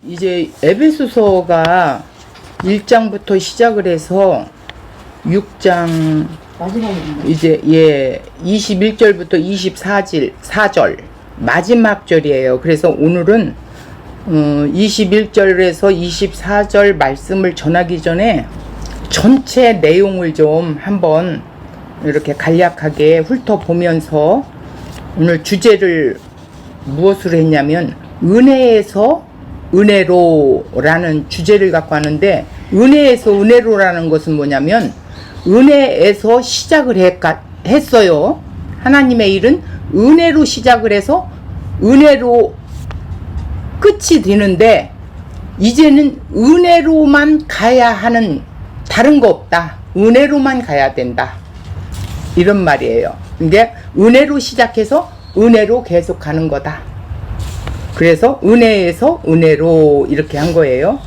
이제 에베소서가 1장부터 시작을 해서 6장 이제 21절부터 24절 마지막 절이에요. 그래서 오늘은 21절에서 24절 말씀을 전하기 전에 전체 내용을 좀 한번 이렇게 간략하게 훑어보면서 오늘 주제를 무엇으로 했냐면 은혜에서 은혜로라는 주제를 갖고 하는데, 은혜에서 은혜로라는 것은 뭐냐면 은혜에서 시작을 했어요. 하나님의 일은 은혜로 시작을 해서 은혜로 끝이 되는데, 이제는 은혜로만 가야 하는, 다른 거 없다, 은혜로만 가야 된다, 이런 말이에요. 근데 은혜로 시작해서 은혜로 계속 가는 거다. 그래서 은혜에서 은혜로 이렇게 한 거예요.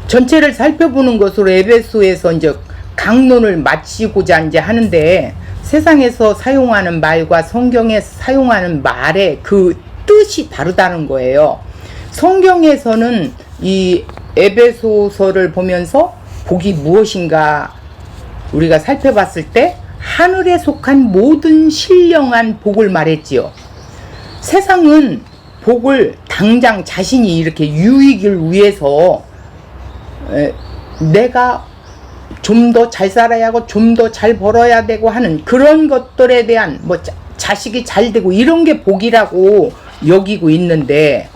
전체를 살펴보는 것으로 에베소에서 이제 강론을 마치고자 이제 하는데, 세상에서 사용하는 말과 성경에 사용하는 말의 그 뜻이 다르다는 거예요. 성경에서는 이 에베소서를 보면서 복이 무엇인가 우리가 살펴봤을 때 하늘에 속한 모든 신령한 복을 말했지요. 세상은 복을 당장 자신이 이렇게 유익을 위해서 내가 좀 더 잘 살아야 하고 좀 더 잘 벌어야 되고 하는 그런 것들에 대한 뭐 자식이 잘 되고 이런 게 복이라고 여기고 있는데,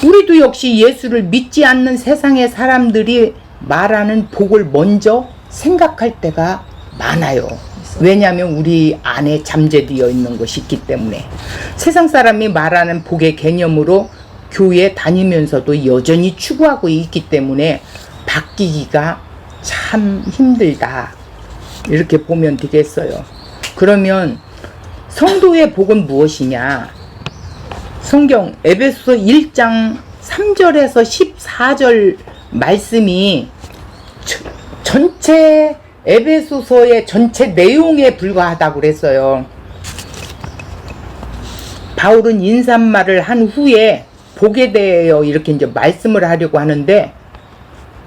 우리도 역시 예수를 믿지 않는 세상의 사람들이 말하는 복을 먼저 생각할 때가 많아요. 왜냐하면 우리 안에 잠재되어 있는 것이 있기 때문에. 세상 사람이 말하는 복의 개념으로 교회 다니면서도 여전히 추구하고 있기 때문에 바뀌기가 참 힘들다, 이렇게 보면 되겠어요. 그러면 성도의 복은 무엇이냐? 성경 에베소서 1장 3절에서 14절 말씀이 전체 에베소서의 전체 내용에 불과하다고 그랬어요. 바울은 인사말을 한 후에 복에 대하여 이렇게 이제 말씀을 하려고 하는데,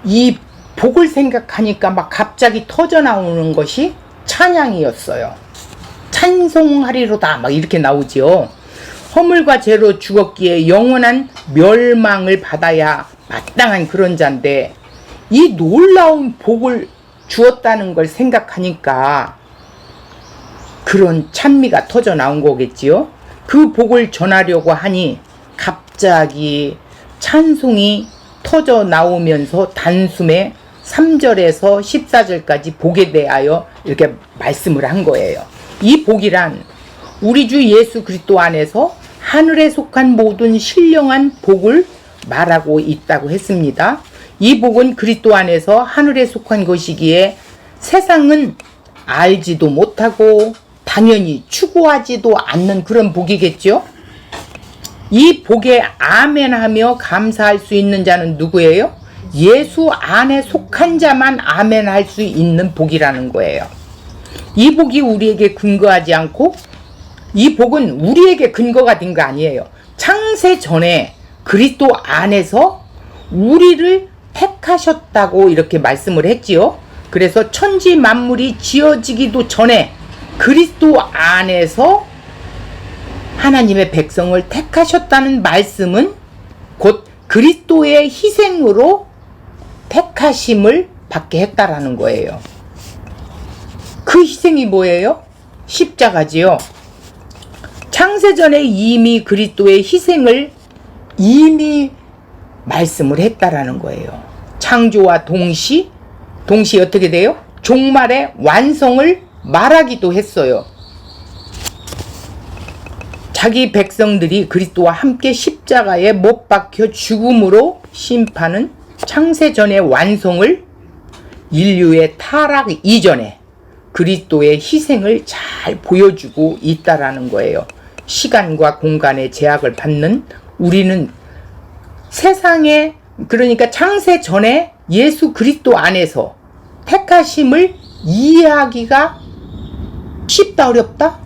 이 복을 생각하니까 막 갑자기 터져 나오는 것이 찬양이었어요. 찬송하리로다 막 이렇게 나오지요. 허물과 죄로 죽었기에 영원한 멸망을 받아야 마땅한 그런 자인데, 이 놀라운 복을 주었다는 걸 생각하니까 그런 찬미가 터져 나온 거겠지요. 그 복을 전하려고 하니 갑자기 찬송이 터져 나오면서 단숨에 3절에서 14절까지 복에 대하여 이렇게 말씀을 한 거예요. 이 복이란 우리 주 예수 그리스도 안에서 하늘에 속한 모든 신령한 복을 말하고 있다고 했습니다. 이 복은 그리스도 안에서 하늘에 속한 것이기에 세상은 알지도 못하고 당연히 추구하지도 않는 그런 복이겠죠. 이 복에 아멘하며 감사할 수 있는 자는 누구예요? 예수 안에 속한 자만 아멘할 수 있는 복이라는 거예요. 이 복이 우리에게 근거하지 않고, 이 복은 우리에게 근거가 된 거 아니에요. 창세 전에 그리스도 안에서 우리를 택하셨다고 이렇게 말씀을 했지요. 그래서 천지 만물이 지어지기도 전에 그리스도 안에서 하나님의 백성을 택하셨다는 말씀은 곧 그리스도의 희생으로 택하심을 받게 했다라는 거예요. 그 희생이 뭐예요? 십자가지요. 창세전에 이미 그리스도의 희생을 이미 말씀을 했다라는 거예요. 창조와 동시 어떻게 돼요? 종말의 완성을 말하기도 했어요. 자기 백성들이 그리스도와 함께 십자가에 못 박혀 죽음으로 심판은 창세전의 완성을 인류의 타락 이전에 그리스도의 희생을 잘 보여주고 있다라는 거예요. 시간과 공간의 제약을 받는 우리는 세상에, 그러니까 창세 전에 예수 그리스도 안에서 택하심을 이해하기가 쉽다 어렵다?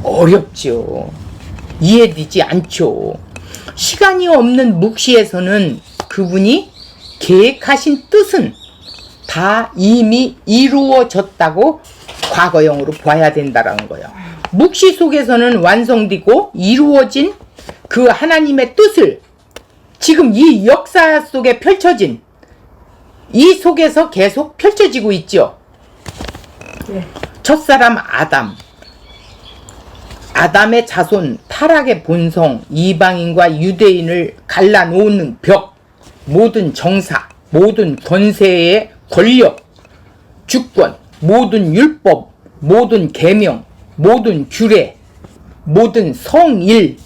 어렵죠. 이해되지 않죠. 시간이 없는 묵시에서는 그분이 계획하신 뜻은 다 이미 이루어졌다고 과거형으로 봐야 된다라는 거예요. 묵시 속에서는 완성되고 이루어진 그 하나님의 뜻을 지금 이 역사 속에 펼쳐진 이 속에서 계속 펼쳐지고 있죠. 네. 첫사람 아담의 자손, 타락의 본성, 이방인과 유대인을 갈라놓는 벽, 모든 정사, 모든 권세의 권력, 주권, 모든 율법, 모든 계명, 모든 규례, 모든 성일,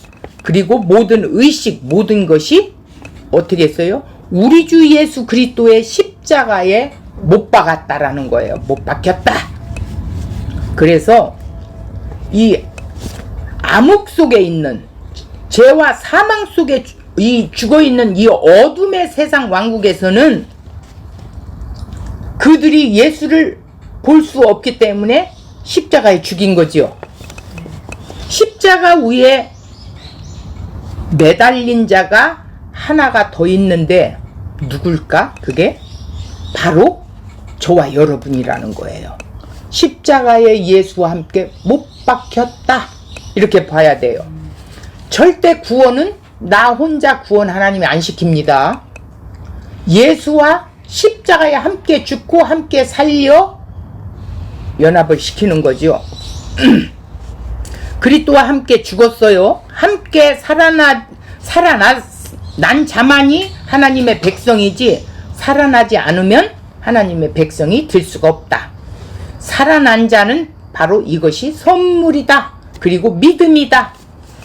그리고 모든 의식, 모든 것이 어떻게 했어요? 우리 주 예수 그리스도의 십자가에 못 박았다라는 거예요. 못 박혔다. 그래서 이 암흑 속에 있는 죄와 사망 속에 죽어있는 이 어둠의 세상 왕국에서는 그들이 예수를 볼 수 없기 때문에 십자가에 죽인 거지요. 십자가 위에 매달린 자가 하나가 더 있는데 누굴까? 그게 바로 저와 여러분이라는 거예요. 십자가에 예수와 함께 못 박혔다. 이렇게 봐야 돼요. 절대 구원은 나 혼자 구원 하나님이 안 시킵니다. 예수와 십자가에 함께 죽고 함께 살려 연합을 시키는 거죠. 그리스도와 함께 죽었어요. 함께 살아난 자만이 하나님의 백성이지 살아나지 않으면 하나님의 백성이 될 수가 없다. 살아난 자는 바로 이것이 선물이다. 그리고 믿음이다.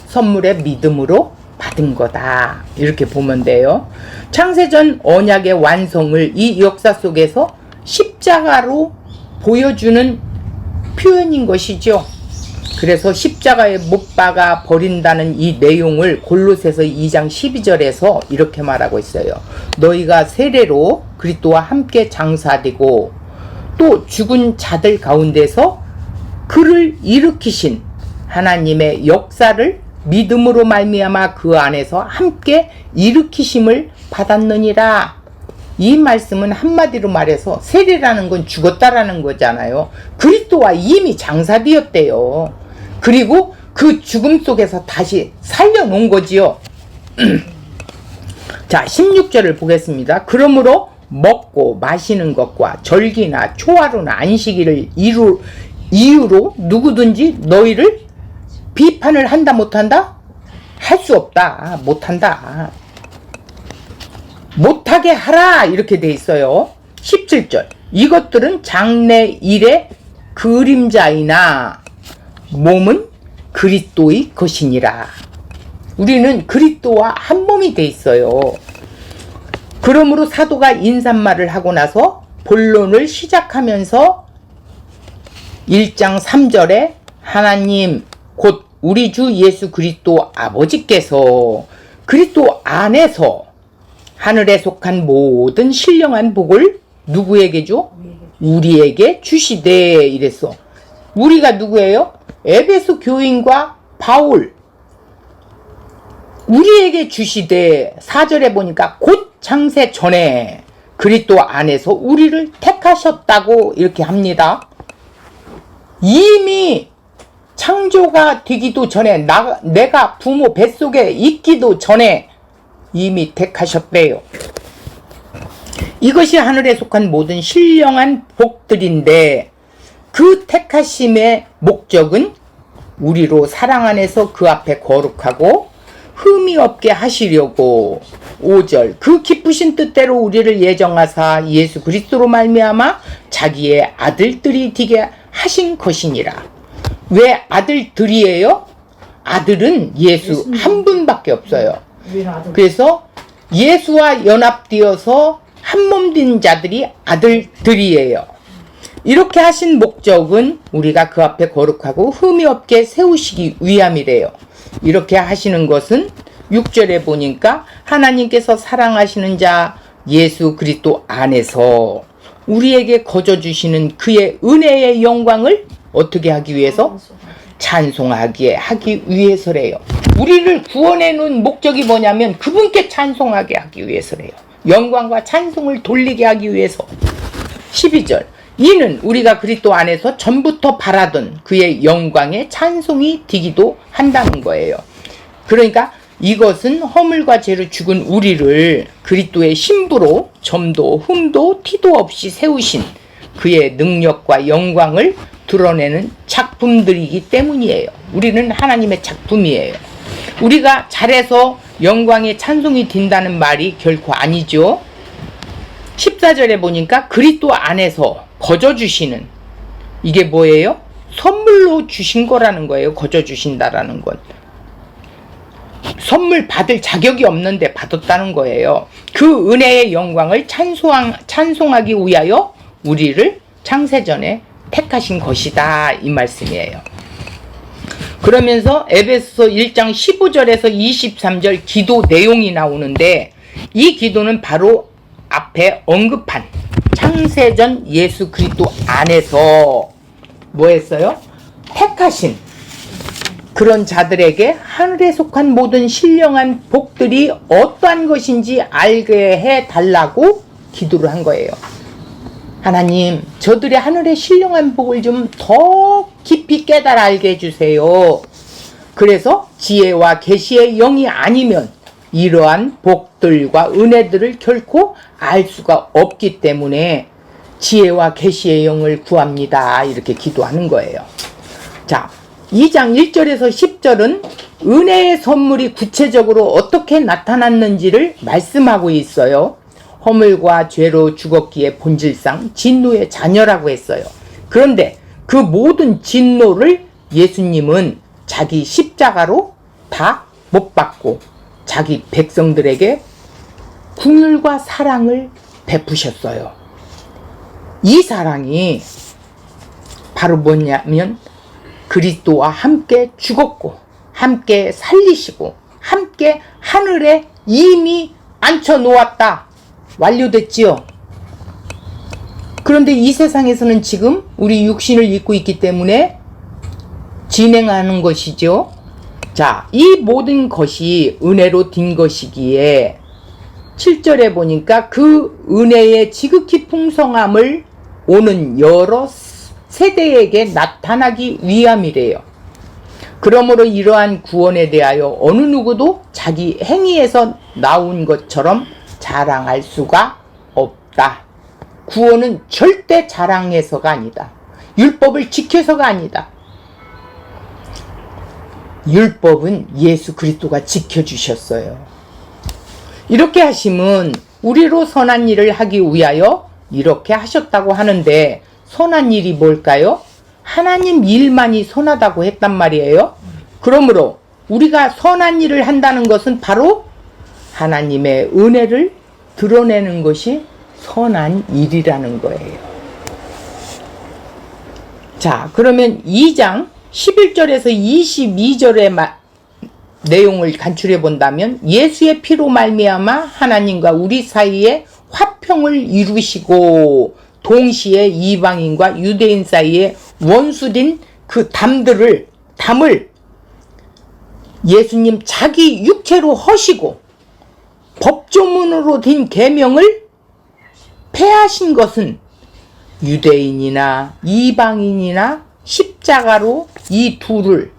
선물의 믿음으로 받은 거다. 이렇게 보면 돼요. 창세전 언약의 완성을 이 역사 속에서 십자가로 보여주는 표현인 것이죠. 그래서 십자가에 못 박아 버린다는 이 내용을 골로새서 2장 12절에서 이렇게 말하고 있어요. 너희가 세례로 그리스도와 함께 장사되고 또 죽은 자들 가운데서 그를 일으키신 하나님의 역사를 믿음으로 말미암아 그 안에서 함께 일으키심을 받았느니라. 이 말씀은 한마디로 말해서 세례라는 건 죽었다라는 거잖아요. 그리스도와 이미 장사되었대요. 그리고 그 죽음 속에서 다시 살려놓은 거지요. 자, 16절을 보겠습니다. 그러므로 먹고 마시는 것과 절기나 초하루나 안식일을 이유로 누구든지 너희를 비판을 한다 못한다? 할 수 없다. 못한다. 못하게 하라 이렇게 돼 있어요. 17절 이것들은 장래일의 그림자이나 몸은 그리스도의 것이니라. 우리는 그리스도와 한 몸이 돼 있어요. 그러므로 사도가 인사말을 하고 나서 본론을 시작하면서 1장 3절에 하나님 곧 우리 주 예수 그리스도 아버지께서 그리스도 안에서 하늘에 속한 모든 신령한 복을 누구에게 줘? 우리에게 주시되 이랬어. 우리가 누구예요? 에베소 교인과 바울. 우리에게 주시되 4절에 보니까 곧 창세 전에 그리스도 안에서 우리를 택하셨다고 이렇게 합니다. 이미 창조가 되기도 전에 내가 부모 뱃속에 있기도 전에 이미 택하셨대요. 이것이 하늘에 속한 모든 신령한 복들인데 그 택하심의 목적은 우리로 사랑 안에서 그 앞에 거룩하고 흠이 없게 하시려고 5절 그 기쁘신 뜻대로 우리를 예정하사 예수 그리스도로 말미암아 자기의 아들들이 되게 하신 것이니라. 왜 아들들이에요? 아들은 예수 한 분밖에 없어요. 그래서 예수와 연합되어서 한몸 된 자들이 아들들이에요. 이렇게 하신 목적은 우리가 그 앞에 거룩하고 흠이 없게 세우시기 위함이래요. 이렇게 하시는 것은 6절에 보니까 하나님께서 사랑하시는 자 예수 그리스도 안에서 우리에게 거저 주시는 그의 은혜의 영광을 어떻게 하기 위해서 찬송하게 하기 위해서래요. 우리를 구원해 놓은 목적이 뭐냐면 그분께 찬송하게 하기 위해서래요. 영광과 찬송을 돌리게 하기 위해서. 12절 이는 우리가 그리스도 안에서 전부터 바라던 그의 영광에 찬송이 되기도 한다는 거예요. 그러니까 이것은 허물과 죄로 죽은 우리를 그리스도의 신부로 점도 흠도 티도 없이 세우신 그의 능력과 영광을 드러내는 작품들이기 때문이에요. 우리는 하나님의 작품이에요. 우리가 잘해서 영광의 찬송이 된다는 말이 결코 아니죠. 14절에 보니까 그리스도 안에서 거저 주시는, 이게 뭐예요? 선물로 주신 거라는 거예요. 거저 주신다라는 건 선물 받을 자격이 없는데 받았다는 거예요. 그 은혜의 영광을 찬송하기 위하여 우리를 창세전에 택하신 것이다, 이 말씀이에요. 그러면서 에베소서 1장 15절에서 23절 기도 내용이 나오는데, 이 기도는 바로 앞에 언급한 창세전 예수 그리스도 안에서 뭐 했어요? 택하신 그런 자들에게 하늘에 속한 모든 신령한 복들이 어떠한 것인지 알게 해달라고 기도를 한 거예요. 하나님, 저들의 하늘의 신령한 복을 좀 더 깊이 깨달아 알게 해주세요. 그래서 지혜와 계시의 영이 아니면 이러한 복들과 은혜들을 결코 알 수가 없기 때문에 지혜와 계시의 영을 구합니다. 이렇게 기도하는 거예요. 자, 2장 1절에서 10절은 은혜의 선물이 구체적으로 어떻게 나타났는지를 말씀하고 있어요. 허물과 죄로 죽었기에 본질상 진노의 자녀라고 했어요. 그런데 그 모든 진노를 예수님은 자기 십자가로 다 못 받고 자기 백성들에게 긍휼과 사랑을 베푸셨어요. 이 사랑이 바로 뭐냐면 그리스도와 함께 죽었고 함께 살리시고 함께 하늘에 이미 앉혀 놓았다. 완료됐지요. 그런데 이 세상에서는 지금 우리 육신을 입고 있기 때문에 진행하는 것이죠. 자, 이 모든 것이 은혜로 된 것이기에 7절에 보니까 그 은혜의 지극히 풍성함을 오는 여러 세대에게 나타나기 위함이래요. 그러므로 이러한 구원에 대하여 어느 누구도 자기 행위에서 나온 것처럼 자랑할 수가 없다. 구원은 절대 자랑해서가 아니다. 율법을 지켜서가 아니다. 율법은 예수 그리스도가 지켜주셨어요. 이렇게 하심은 우리로 선한 일을 하기 위하여 이렇게 하셨다고 하는데, 선한 일이 뭘까요? 하나님 일만이 선하다고 했단 말이에요. 그러므로 우리가 선한 일을 한다는 것은 바로 하나님의 은혜를 드러내는 것이 선한 일이라는 거예요. 자, 그러면 2장 11절에서 22절의 내용을 간추려 본다면, 예수의 피로 말미암아 하나님과 우리 사이에 화평을 이루시고 동시에 이방인과 유대인 사이에 원수된 그 담을 예수님 자기 육체로 허시고 법조문으로 된 계명을 폐하신 것은 유대인이나 이방인이나 십자가로 이 둘을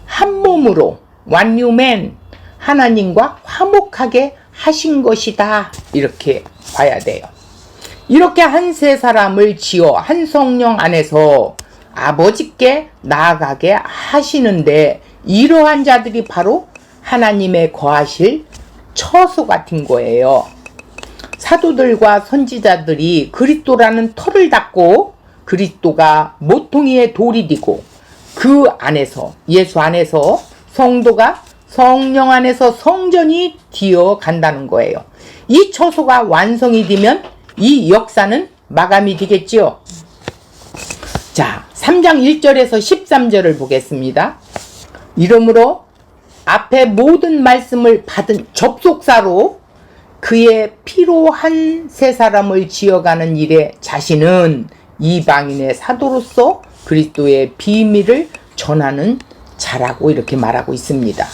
한 몸으로 완유맨 하나님과 화목하게 하신 것이다. 이렇게 봐야 돼요. 이렇게 한 세 사람을 지어 한 성령 안에서 아버지께 나아가게 하시는데, 이러한 자들이 바로 하나님의 거하실 처소 같은 거예요. 사도들과 선지자들이 그리스도라는 터를 닫고 그리스도가 모퉁이의 돌이 되고 그 안에서, 예수 안에서 성도가 성령 안에서 성전이 되어 간다는 거예요. 이 처소가 완성이 되면 이 역사는 마감이 되겠지요. 자, 3장 1절에서 13절을 보겠습니다. 이러므로 앞에 모든 말씀을 받은 접속사로 그의 피로 한 세 사람을 지어가는 일에 자신은 이방인의 사도로서 그리스도의 비밀을 전하는 자라고 이렇게 말하고 있습니다.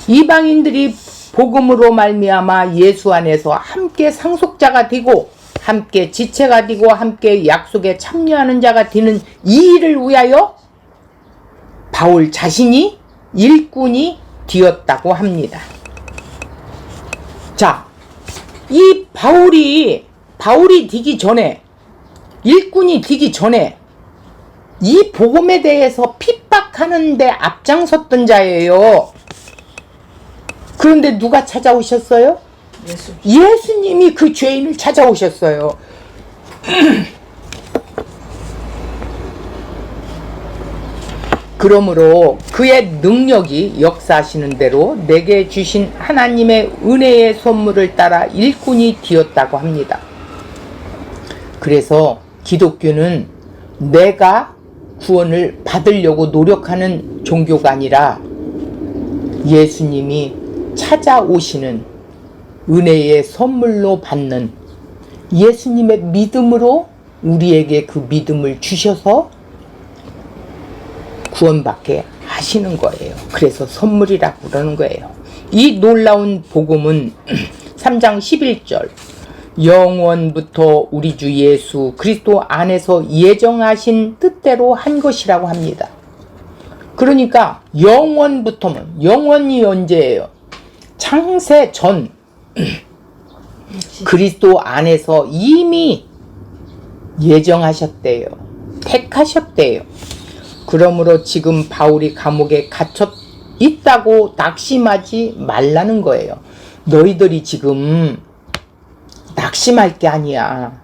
이방인들이 복음으로 말미암아 예수 안에서 함께 상속자가 되고 함께 지체가 되고 함께 약속에 참여하는 자가 되는 이 일을 위하여 바울 자신이 일꾼이 되었다고 합니다. 자, 이 바울이 되기 전에, 일꾼이 되기 전에 이 복음에 대해서 핍박하는데 앞장섰던 자예요. 그런데 누가 찾아오셨어요? 예수님이 그 죄인을 찾아오셨어요. 그러므로 그의 능력이 역사하시는 대로 내게 주신 하나님의 은혜의 선물을 따라 일꾼이 되었다고 합니다. 그래서 기독교는 내가 구원을 받으려고 노력하는 종교가 아니라 예수님이 찾아오시는 은혜의 선물로 받는 예수님의 믿음으로 우리에게 그 믿음을 주셔서 구원받게 하시는 거예요. 그래서 선물이라고 그러는 거예요. 이 놀라운 복음은 3장 11절 영원부터 우리 주 예수 그리스도 안에서 예정하신 뜻대로 한 것이라고 합니다. 그러니까 영원부터면 영원이 언제예요? 창세 전 그리스도 안에서 이미 예정하셨대요. 택하셨대요. 그러므로 지금 바울이 감옥에 갇혀 있다고 낙심하지 말라는 거예요. 너희들이 지금 낙심할 게 아니야.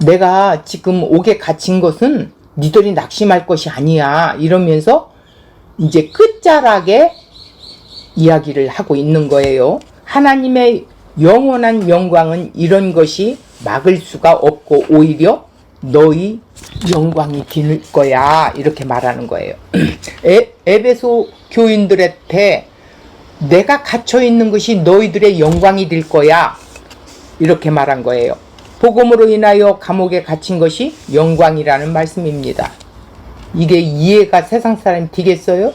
내가 지금 옥에 갇힌 것은 니들이 낙심할 것이 아니야. 이러면서 이제 끝자락에 이야기를 하고 있는 거예요. 하나님의 영원한 영광은 이런 것이 막을 수가 없고 오히려 너희 영광이 될 거야. 이렇게 말하는 거예요. 에베소 교인들한테 내가 갇혀 있는 것이 너희들의 영광이 될 거야. 이렇게 말한 거예요. 복음으로 인하여 감옥에 갇힌 것이 영광이라는 말씀입니다. 이게 이해가 세상 사람이 되겠어요?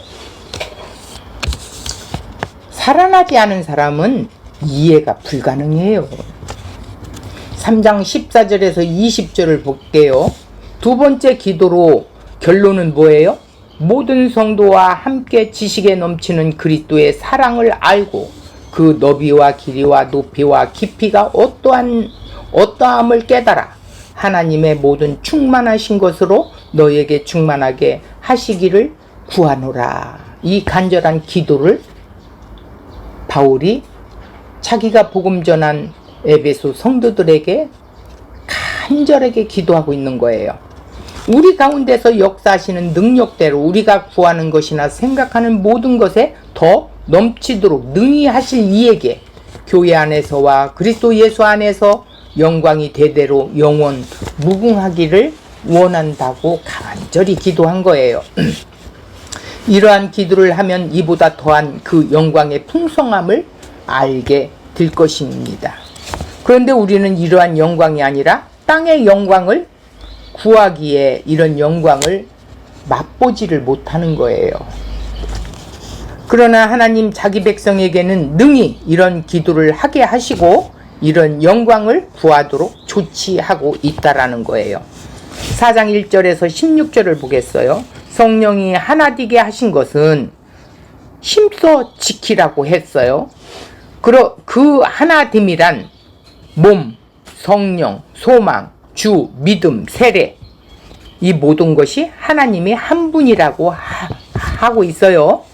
살아나지 않은 사람은 이해가 불가능해요. 3장 14절에서 20절을 볼게요. 두 번째 기도로 결론은 뭐예요? 모든 성도와 함께 지식에 넘치는 그리스도의 사랑을 알고 그 너비와 길이와 높이와 깊이가 어떠함을 깨달아 하나님의 모든 충만하신 것으로 너에게 충만하게 하시기를 구하노라. 이 간절한 기도를 바울이 자기가 복음 전한 에베소 성도들에게 간절하게 기도하고 있는 거예요. 우리 가운데서 역사하시는 능력대로 우리가 구하는 것이나 생각하는 모든 것에 더 넘치도록 능히 하실 이에게 교회 안에서와 그리스도 예수 안에서 영광이 대대로 영원 무궁하기를 원한다고 간절히 기도한 거예요. 이러한 기도를 하면 이보다 더한 그 영광의 풍성함을 알게 될 것입니다. 그런데 우리는 이러한 영광이 아니라 땅의 영광을 구하기에 이런 영광을 맛보지를 못하는 거예요. 그러나 하나님 자기 백성에게는 능히 이런 기도를 하게 하시고 이런 영광을 구하도록 조치하고 있다라는 거예요. 4장 1절에서 16절을 보겠어요. 성령이 하나 되게 하신 것은 힘써 지키라고 했어요. 그 하나됨이란 몸, 성령, 소망, 주, 믿음, 세례 이 모든 것이 하나님이 한 분이라고 하고 있어요.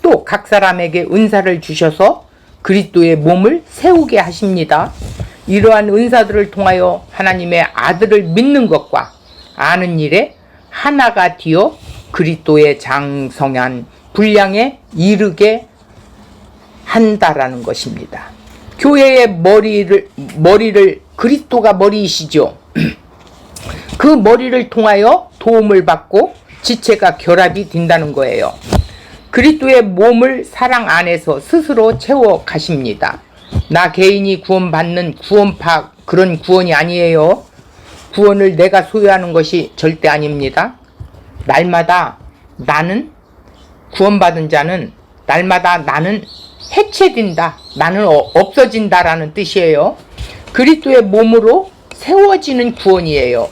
또 각 사람에게 은사를 주셔서 그리스도의 몸을 세우게 하십니다. 이러한 은사들을 통하여 하나님의 아들을 믿는 것과 아는 일에 하나가 되어 그리스도의 장성한 분량에 이르게 한다라는 것입니다. 교회의 머리를 그리스도가 머리이시죠. 그 머리를 통하여 도움을 받고 지체가 결합이 된다는 거예요. 그리스도의 몸을 사랑 안에서 스스로 채워 가십니다. 나 개인이 구원받는 구원파 그런 구원이 아니에요. 구원을 내가 소유하는 것이 절대 아닙니다. 날마다 나는 구원받은 자는 날마다 나는 해체된다. 나는 없어진다라는 뜻이에요. 그리스도의 몸으로 세워지는 구원이에요.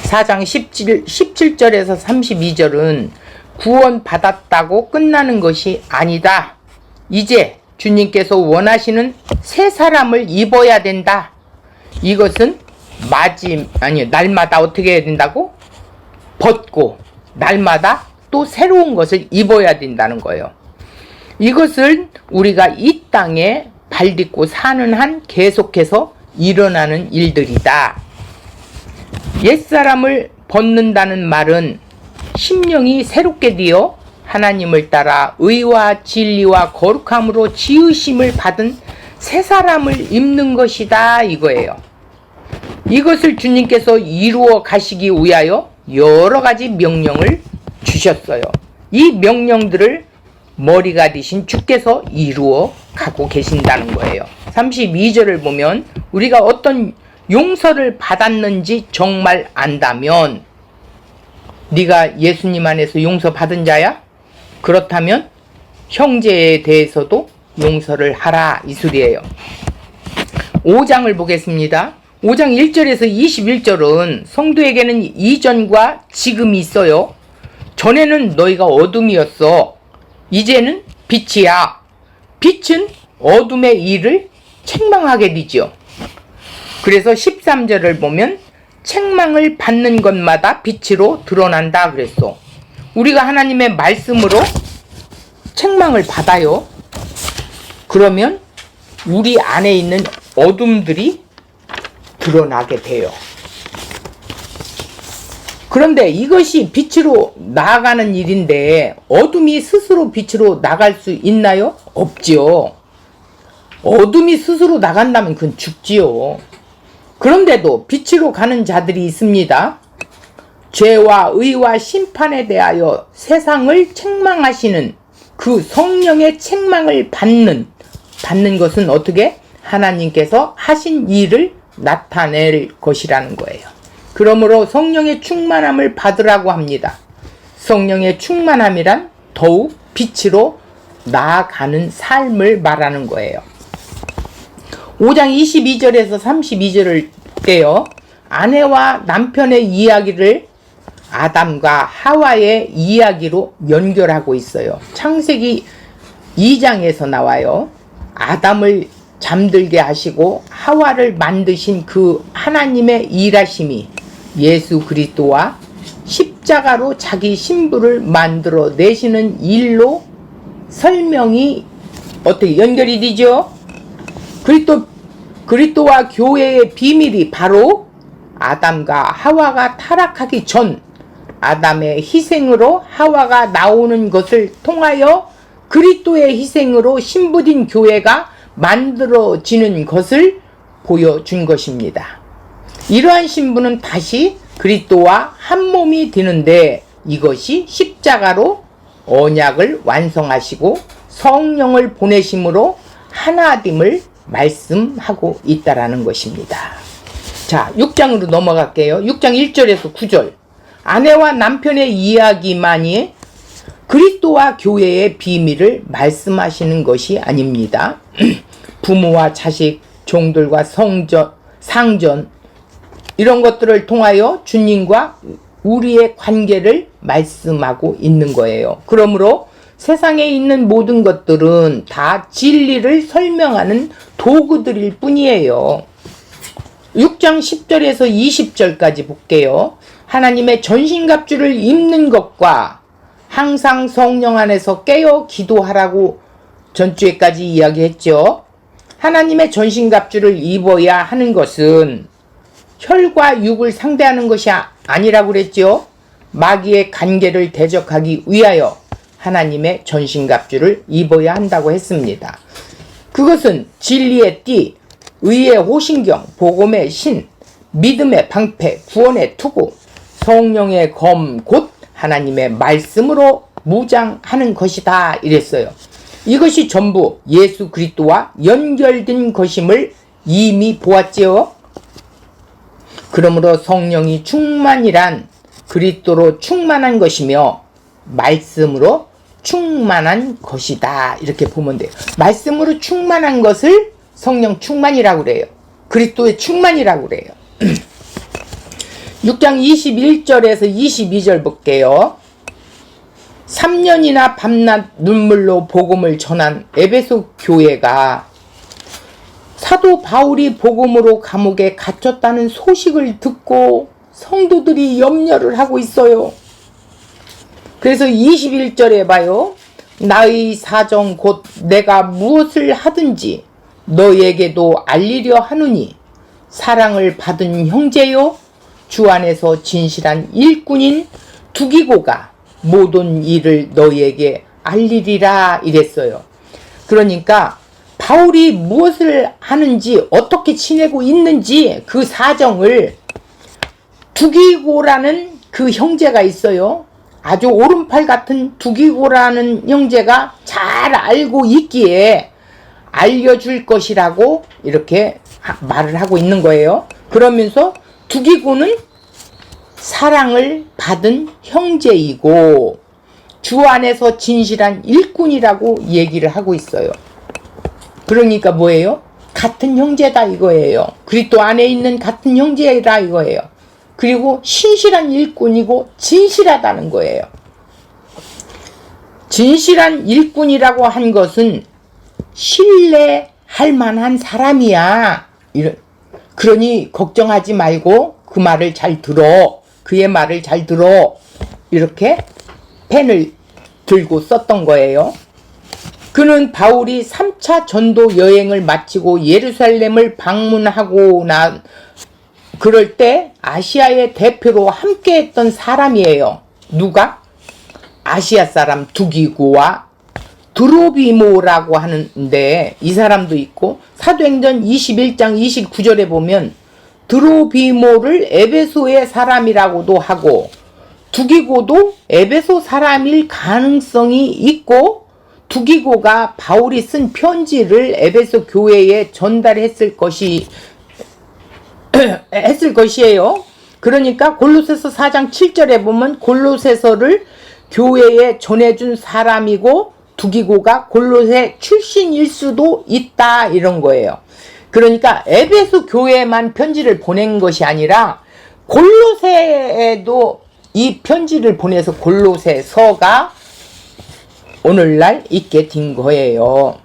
4장 17절에서 32절은 구원받았다고 끝나는 것이 아니다. 이제 주님께서 원하시는 새 사람을 입어야 된다. 이것은 날마다 어떻게 해야 된다고? 벗고 날마다 또 새로운 것을 입어야 된다는 거예요. 이것을 우리가 이 땅에 발딛고 사는 한 계속해서 일어나는 일들이다. 옛사람을 벗는다는 말은 심령이 새롭게 되어 하나님을 따라 의와 진리와 거룩함으로 지으심을 받은 새 사람을 입는 것이다 이거예요. 이것을 주님께서 이루어 가시기 위하여 여러 가지 명령을 주셨어요. 이 명령들을 머리가 되신 주께서 이루어 가고 계신다는 거예요. 32절을 보면 우리가 어떤 용서를 받았는지 정말 안다면 네가 예수님 안에서 용서받은 자야? 그렇다면 형제에 대해서도 용서를 하라 이 소리예요. 5장을 보겠습니다. 5장 1절에서 21절은 성도에게는 이전과 지금이 있어요. 전에는 너희가 어둠이었어. 이제는 빛이야. 빛은 어둠의 일을 책망하게 되죠. 그래서 13절을 보면 책망을 받는 것마다 빛으로 드러난다 그랬어. 우리가 하나님의 말씀으로 책망을 받아요. 그러면 우리 안에 있는 어둠들이 드러나게 돼요. 그런데 이것이 빛으로 나아가는 일인데 어둠이 스스로 빛으로 나갈 수 있나요? 없지요. 어둠이 스스로 나간다면 그건 죽지요. 그런데도 빛으로 가는 자들이 있습니다. 죄와 의와 심판에 대하여 세상을 책망하시는 그 성령의 책망을 받는 것은 어떻게? 하나님께서 하신 일을 나타낼 것이라는 거예요. 그러므로 성령의 충만함을 받으라고 합니다. 성령의 충만함이란 더욱 빛으로 나아가는 삶을 말하는 거예요. 5장 22절에서 32절을 볼게요. 아내와 남편의 이야기를 아담과 하와의 이야기로 연결하고 있어요. 창세기 2장에서 나와요. 아담을 잠들게 하시고 하와를 만드신 그 하나님의 일하심이 예수 그리스도와 십자가로 자기 신부를 만들어 내시는 일로 설명이 어떻게 연결이 되죠? 그리스도와 교회의 비밀이 바로 아담과 하와가 타락하기 전 아담의 희생으로 하와가 나오는 것을 통하여 그리스도의 희생으로 신부된 교회가 만들어지는 것을 보여준 것입니다. 이러한 신부는 다시 그리스도와 한 몸이 되는데 이것이 십자가로 언약을 완성하시고 성령을 보내심으로 하나됨을 말씀하고 있다라는 것입니다. 자, 6장으로 넘어갈게요. 6장 1절에서 9절. 아내와 남편의 이야기만이 그리스도와 교회의 비밀을 말씀하시는 것이 아닙니다. 부모와 자식, 종들과 상전 이런 것들을 통하여 주님과 우리의 관계를 말씀하고 있는 거예요. 그러므로 세상에 있는 모든 것들은 다 진리를 설명하는 도구들일 뿐이에요. 6장 10절에서 20절까지 볼게요. 하나님의 전신갑주를 입는 것과 항상 성령 안에서 깨어 기도하라고 전주에까지 이야기했죠. 하나님의 전신갑주를 입어야 하는 것은 혈과 육을 상대하는 것이 아니라고 그랬죠. 마귀의 간계를 대적하기 위하여 하나님의 전신갑주를 입어야 한다고 했습니다. 그것은 진리의 띠, 의의 호신경, 복음의 신, 믿음의 방패, 구원의 투구, 성령의 검, 곧 하나님의 말씀으로 무장하는 것이다 이랬어요. 이것이 전부 예수 그리스도와 연결된 것임을 이미 보았지요. 그러므로 성령이 충만이란 그리스도로 충만한 것이며 말씀으로 충만한 것이다. 이렇게 보면 돼요. 말씀으로 충만한 것을 성령 충만이라고 그래요. 그리스도의 충만이라고 그래요. 6장 21절에서 22절 볼게요. 3년이나 밤낮 눈물로 복음을 전한 에베소 교회가 사도 바울이 복음으로 감옥에 갇혔다는 소식을 듣고 성도들이 염려를 하고 있어요. 그래서 21절에 봐요. 나의 사정 곧 내가 무엇을 하든지 너에게도 알리려 하노니 사랑을 받은 형제요 주 안에서 진실한 일꾼인 두기고가 모든 일을 너희에게 알리리라 이랬어요. 그러니까 바울이 무엇을 하는지 어떻게 지내고 있는지 그 사정을 두기고라는 그 형제가 있어요. 아주 오른팔 같은 두기고라는 형제가 잘 알고 있기에 알려줄 것이라고 이렇게 말을 하고 있는 거예요. 그러면서 두기고는 사랑을 받은 형제이고 주 안에서 진실한 일꾼이라고 얘기를 하고 있어요. 그러니까 뭐예요? 같은 형제다 이거예요. 그리스도 안에 있는 같은 형제다 이거예요. 그리고 신실한 일꾼이고 진실하다는 거예요. 진실한 일꾼이라고 한 것은 신뢰할 만한 사람이야. 그러니 걱정하지 말고 그 말을 잘 들어. 그의 말을 잘 들어. 이렇게 펜을 들고 썼던 거예요. 그는 바울이 3차 전도 여행을 마치고 예루살렘을 방문하고 그럴 때 아시아의 대표로 함께했던 사람이에요. 누가? 아시아 사람 두기고와 드로비모라고 하는데 이 사람도 있고 사도행전 21장 29절에 보면 드로비모를 에베소의 사람이라고도 하고 두기고도 에베소 사람일 가능성이 있고 두기고가 바울이 쓴 편지를 에베소 교회에 전달했을 것이에요. 그러니까 골로새서 4장 7절에 보면 골로새서를 교회에 전해준 사람이고 두기고가 골로새 출신일 수도 있다 이런 거예요. 그러니까 에베소 교회에만 편지를 보낸 것이 아니라 골로새에도 이 편지를 보내서 골로새서가 오늘날 있게 된 거예요.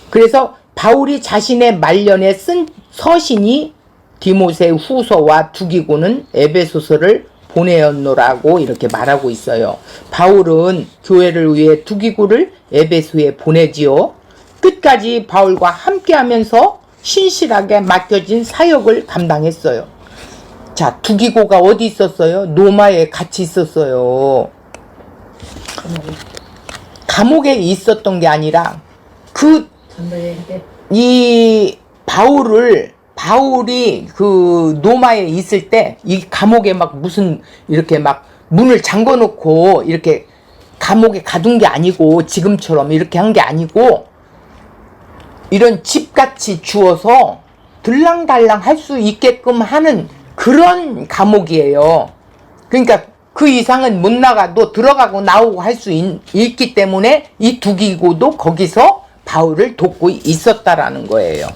그래서 바울이 자신의 말년에 쓴 서신이 디모세 후서와 두기고는 에베소서를 보내었노라고 이렇게 말하고 있어요. 바울은 교회를 위해 두기고를 에베소에 보내지요. 끝까지 바울과 함께하면서 신실하게 맡겨진 사역을 감당했어요. 자, 두기고가 어디 있었어요? 로마에 같이 있었어요. 감옥에 있었던 게 아니라 이 바울이 그 로마에 있을 때 이 감옥에 막 무슨 이렇게 막 문을 잠궈 놓고 이렇게 감옥에 가둔 게 아니고 지금처럼 이렇게 한 게 아니고 이런 집같이 주어서 들랑달랑 할 수 있게끔 하는 그런 감옥이에요. 그러니까 그 이상은 못 나가도 들어가고 나오고 할 수 있기 때문에 이 두기고도 거기서 바울을 돕고 있었다라는 거예요.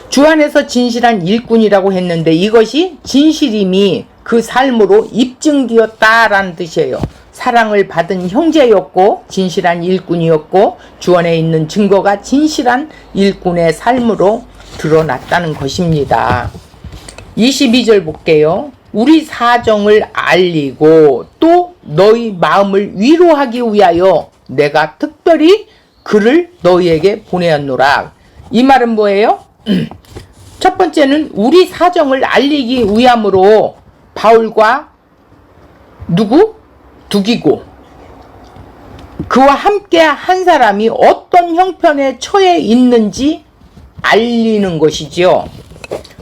주 안에서 진실한 일꾼이라고 했는데 이것이 진실임이 그 삶으로 입증되었다라는 뜻이에요. 사랑을 받은 형제였고 진실한 일꾼이었고 주 안에 있는 증거가 진실한 일꾼의 삶으로 드러났다는 것입니다. 22절 볼게요. 우리 사정을 알리고 또 너희 마음을 위로하기 위하여 내가 특별히 글을 너희에게 보내었노라. 이 말은 뭐예요? 첫 번째는 우리 사정을 알리기 위함으로 바울과 누구? 두기고 그와 함께 한 사람이 어떤 형편에 처해 있는지 알리는 것이지요.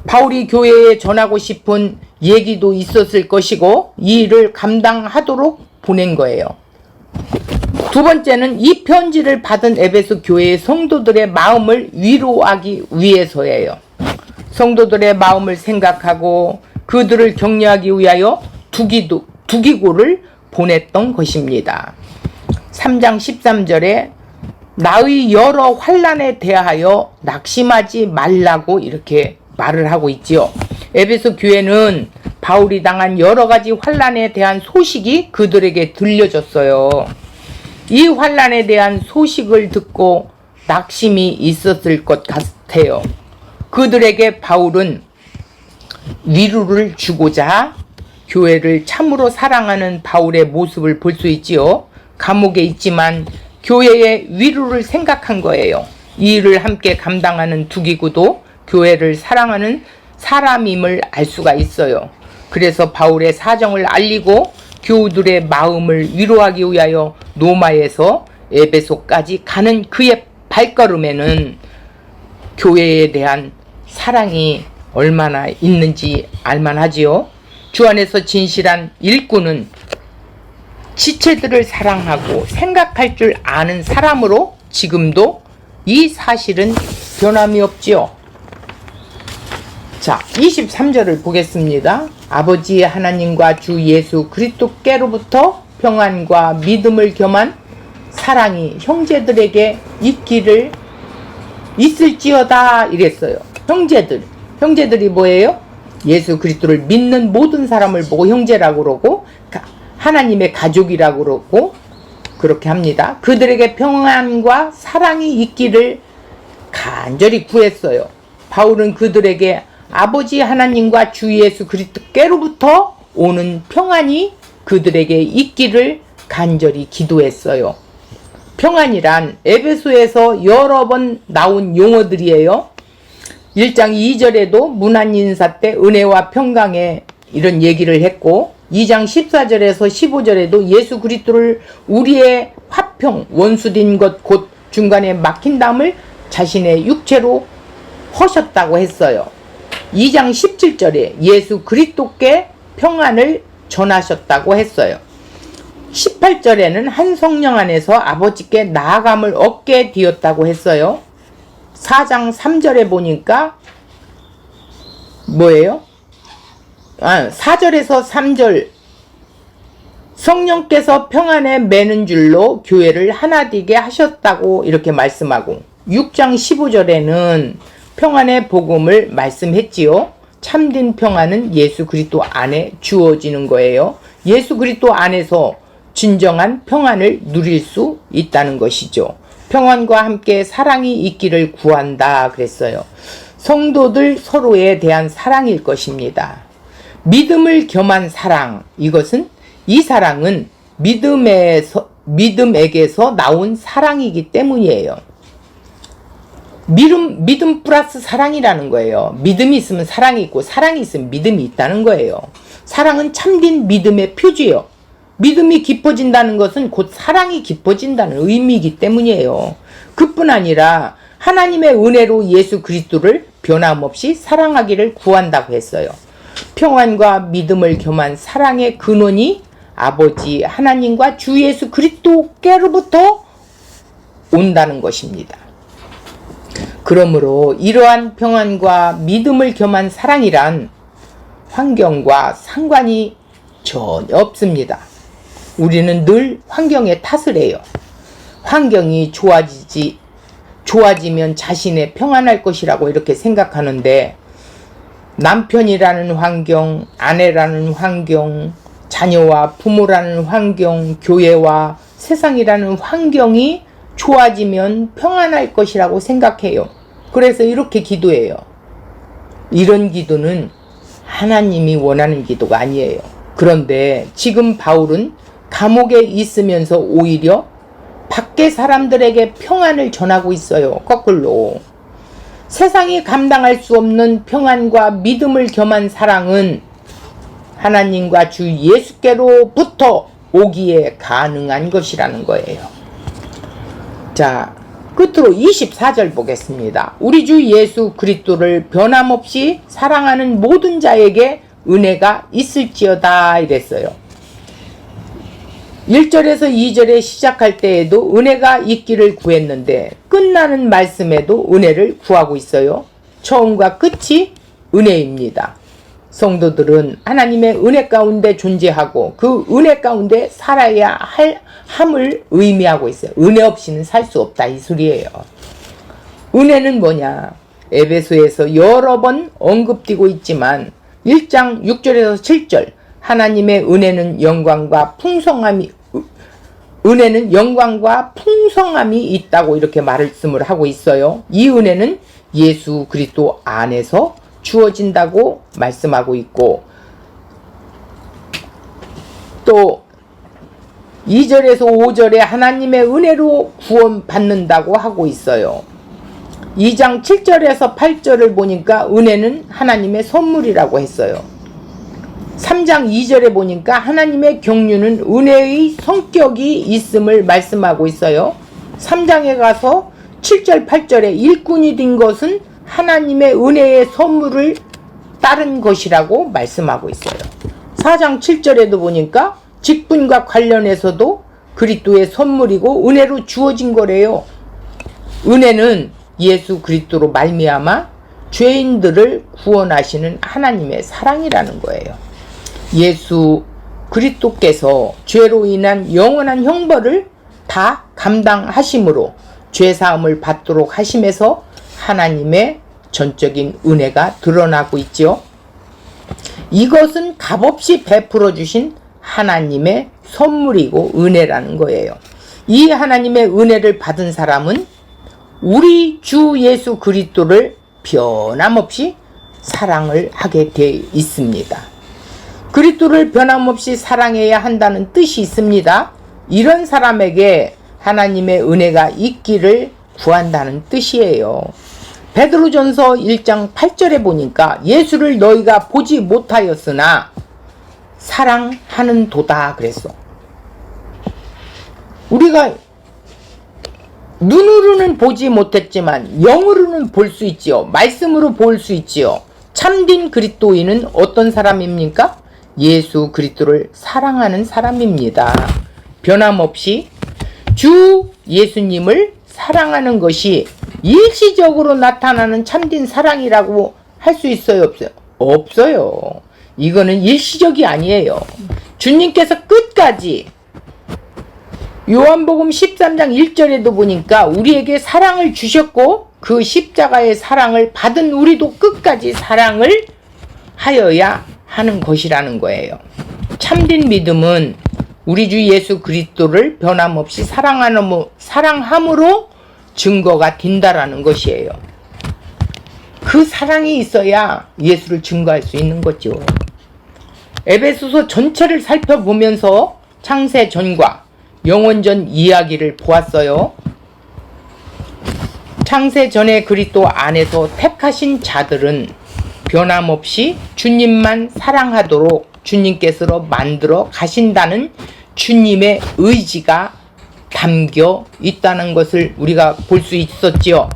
바울이 교회에 전하고 싶은 얘기도 있었을 것이고 이 일을 감당하도록 보낸 거예요. 두 번째는 이 편지를 받은 에베소 교회의 성도들의 마음을 위로하기 위해서예요. 성도들의 마음을 생각하고 그들을 격려하기 위하여 두기고를 보냈던 것입니다. 3장 13절에 나의 여러 환난에 대하여 낙심하지 말라고 이렇게 말을 하고 있지요. 에베소 교회는 바울이 당한 여러 가지 환난에 대한 소식이 그들에게 들려졌어요. 이 환난에 대한 소식을 듣고 낙심이 있었을 것 같아요. 그들에게 바울은 위로를 주고자 교회를 참으로 사랑하는 바울의 모습을 볼 수 있지요. 감옥에 있지만 교회의 위로를 생각한 거예요. 이 일을 함께 감당하는 두기구도 교회를 사랑하는 사람임을 알 수가 있어요. 그래서 바울의 사정을 알리고 교우들의 마음을 위로하기 위하여 로마에서 에베소까지 가는 그의 발걸음에는 교회에 대한 사랑이 얼마나 있는지 알만하지요. 주 안에서 진실한 일꾼은 지체들을 사랑하고 생각할 줄 아는 사람으로 지금도 이 사실은 변함이 없지요. 자, 23절을 보겠습니다. 아버지 하나님과 주 예수 그리스도께로부터 평안과 믿음을 겸한 사랑이 형제들에게 있을지어다 이랬어요. 형제들이 뭐예요? 예수 그리스도를 믿는 모든 사람을 보고 형제라고 그러고 하나님의 가족이라고 그러고 그렇게 합니다. 그들에게 평안과 사랑이 있기를 간절히 구했어요. 바울은 그들에게 아버지 하나님과 주 예수 그리스도께로부터 오는 평안이 그들에게 있기를 간절히 기도했어요. 평안이란 에베소에서 여러 번 나온 용어들이에요. 1장 2절에도 문안 인사 때 은혜와 평강에 이런 얘기를 했고 2장 14절에서 15절에도 예수 그리스도를 우리의 화평 원수된 것 곧 중간에 막힌 담을 자신의 육체로 허셨다고 했어요. 2장 17절에 예수 그리스도께 평안을 전하셨다고 했어요. 18절에는 한 성령 안에서 아버지께 나아감을 얻게 되었다고 했어요. 4장 3절에 보니까 뭐예요? 4절에서 3절 성령께서 평안에 매는 줄로 교회를 하나 되게 하셨다고 이렇게 말씀하고 6장 15절에는 평안의 복음을 말씀했지요. 참된 평안은 예수 그리스도 안에 주어지는 거예요. 예수 그리스도 안에서 진정한 평안을 누릴 수 있다는 것이죠. 평안과 함께 사랑이 있기를 구한다 그랬어요. 성도들 서로에 대한 사랑일 것입니다. 믿음을 겸한 사랑, 이 사랑은 믿음에게서 나온 사랑이기 때문이에요. 믿음 플러스 사랑이라는 거예요. 믿음이 있으면 사랑이 있고 사랑이 있으면 믿음이 있다는 거예요. 사랑은 참된 믿음의 표지예요. 믿음이 깊어진다는 것은 곧 사랑이 깊어진다는 의미이기 때문이에요. 그뿐 아니라 하나님의 은혜로 예수 그리스도를 변함없이 사랑하기를 구한다고 했어요. 평안과 믿음을 겸한 사랑의 근원이 아버지 하나님과 주 예수 그리스도께로부터 온다는 것입니다. 그러므로 이러한 평안과 믿음을 겸한 사랑이란 환경과 상관이 전혀 없습니다. 우리는 늘 환경의 탓을 해요. 환경이 좋아지면 자신의 평안할 것이라고 이렇게 생각하는데 남편이라는 환경, 아내라는 환경, 자녀와 부모라는 환경, 교회와 세상이라는 환경이 좋아지면 평안할 것이라고 생각해요. 그래서 이렇게 기도해요. 이런 기도는 하나님이 원하는 기도가 아니에요. 그런데 지금 바울은 감옥에 있으면서 오히려 밖에 사람들에게 평안을 전하고 있어요. 거꾸로. 세상이 감당할 수 없는 평안과 믿음을 겸한 사랑은 하나님과 주 예수께로부터 오기에 가능한 것이라는 거예요. 자, 끝으로 24절 보겠습니다. 우리 주 예수 그리스도를 변함없이 사랑하는 모든 자에게 은혜가 있을지어다 이랬어요. 1절에서 2절에 시작할 때에도 은혜가 있기를 구했는데 끝나는 말씀에도 은혜를 구하고 있어요. 처음과 끝이 은혜입니다. 성도들은 하나님의 은혜 가운데 존재하고 그 은혜 가운데 살아야 함을 의미하고 있어요. 은혜 없이는 살 수 없다 이 소리예요. 은혜는 뭐냐? 에베소에서 여러 번 언급되고 있지만 1장 6절에서 7절 하나님의 은혜는 영광과 풍성함이 있다고 이렇게 말씀을 하고 있어요. 이 은혜는 예수 그리스도 안에서 주어진다고 말씀하고 있고, 또 2절에서 5절에 하나님의 은혜로 구원받는다고 하고 있어요. 2장 7절에서 8절을 보니까 은혜는 하나님의 선물이라고 했어요. 3장 2절에 보니까 하나님의 경륜은 은혜의 성격이 있음을 말씀하고 있어요. 3장에 가서 7절 8절에 일꾼이 된 것은 하나님의 은혜의 선물을 따른 것이라고 말씀하고 있어요. 4장 7절에도 보니까 직분과 관련해서도 그리스도의 선물이고 은혜로 주어진 거래요. 은혜는 예수 그리스도로 말미암아 죄인들을 구원하시는 하나님의 사랑이라는 거예요. 예수 그리스도께서 죄로 인한 영원한 형벌을 다 감당하심으로 죄사함을 받도록 하심에서 하나님의 전적인 은혜가 드러나고 있지요. 이것은 값없이 베풀어 주신 하나님의 선물이고 은혜라는 거예요. 이 하나님의 은혜를 받은 사람은 우리 주 예수 그리스도를 변함없이 사랑을 하게 되어 있습니다. 그리스도를 변함없이 사랑해야 한다는 뜻이 있습니다. 이런 사람에게 하나님의 은혜가 있기를 구한다는 뜻이에요. 베드로전서 1장 8절에 보니까 예수를 너희가 보지 못하였으나 사랑하는 도다 그랬어. 우리가 눈으로는 보지 못했지만 영으로는 볼 수 있지요. 말씀으로 볼 수 있지요. 참된 그리스도인은 어떤 사람입니까? 예수 그리스도를 사랑하는 사람입니다. 변함없이 주 예수님을 사랑하는 것이 일시적으로 나타나는 참된 사랑이라고 할 수 있어요? 없어요? 없어요. 이거는 일시적이 아니에요. 주님께서 끝까지 요한복음 13장 1절에도 보니까 우리에게 사랑을 주셨고 그 십자가의 사랑을 받은 우리도 끝까지 사랑을 하여야 하는 것이라는 거예요. 참된 믿음은 우리 주 예수 그리스도를 변함없이 사랑함으로 증거가 된다라는 것이에요. 그 사랑이 있어야 예수를 증거할 수 있는 거죠. 에베소서 전체를 살펴보면서 창세 전과 영원전 이야기를 보았어요. 창세 전에 그리스도 안에서 택하신 자들은 변함없이 주님만 사랑하도록 주님께서 만들어 가신다는 주님의 의지가 담겨 있다는 것을 우리가 볼 수 있었지요.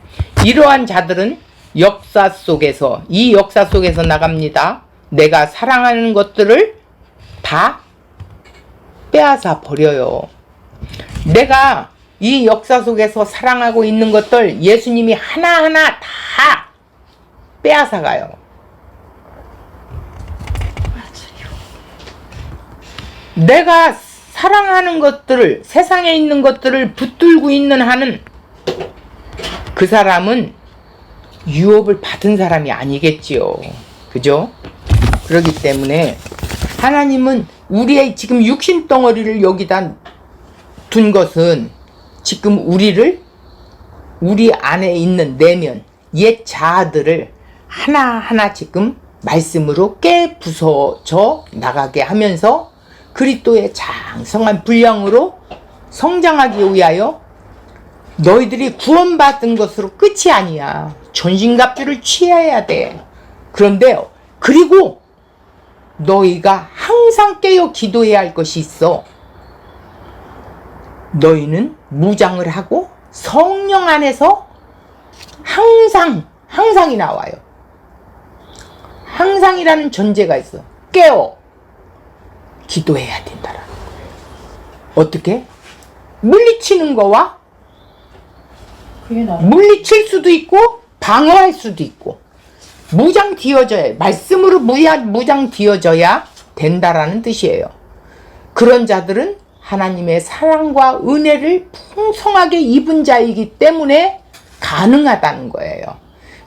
이러한 자들은 역사 속에서 나갑니다. 내가 사랑하는 것들을 다 빼앗아 버려요. 내가 이 역사 속에서 사랑하고 있는 것들 예수님이 하나하나 다 빼앗아 가요. 내가 사랑하는 것들을, 세상에 있는 것들을 붙들고 있는 한은 그 사람은 유업을 받은 사람이 아니겠지요. 그죠? 그렇기 때문에 하나님은 우리의 지금 육신 덩어리를 여기다 둔 것은 지금 우리 안에 있는 내면, 옛 자아들을 하나하나 지금 말씀으로 깨부숴져 나가게 하면서 그리스도의 장성한 분량으로 성장하기 위하여 너희들이 구원받은 것으로 끝이 아니야. 전신갑주를 취해야 돼. 그런데 그리고 너희가 항상 깨어 기도해야 할 것이 있어. 너희는 무장을 하고 성령 안에서 항상이 나와요. 항상이라는 전제가 있어. 깨어 기도해야 된다라는 거예요. 어떻게? 물리치는 거와 물리칠 수도 있고 방어할 수도 있고 무장 뒤어져야, 말씀으로 무장 뒤어져야 된다라는 뜻이에요. 그런 자들은 하나님의 사랑과 은혜를 풍성하게 입은 자이기 때문에 가능하다는 거예요.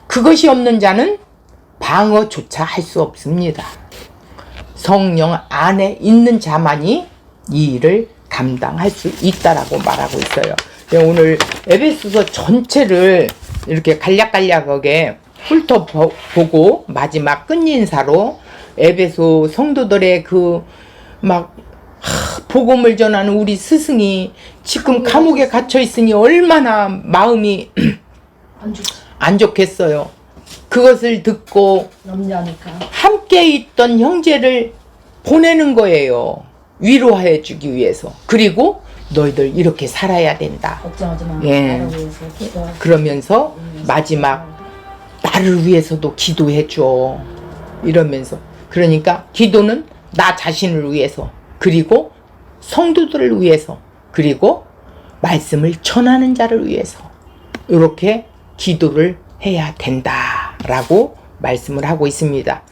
그것이 없는 자는 방어조차 할 수 없습니다. 성령 안에 있는 자만이 이 일을 감당할 수 있다라고 말하고 있어요. 오늘 에베소서 전체를 이렇게 간략간략하게 훑어보고 마지막 끝인사로 에베소 성도들의 복음을 전하는 우리 스승이 지금 감옥에 갇혀 있으니 얼마나 마음이 안 좋겠어요. 그것을 듣고 남자니까 함께 있던 형제를 보내는 거예요. 위로해 주기 위해서. 그리고 너희들 이렇게 살아야 된다. 걱정하지 마. 예. 나를 위해서 기도하고. 그러면서 마지막 나를 위해서도 기도해 줘. 이러면서. 그러니까 기도는 나 자신을 위해서, 그리고 성도들을 위해서, 그리고 말씀을 전하는 자를 위해서 이렇게 기도를 해야 된다라고 말씀을 하고 있습니다.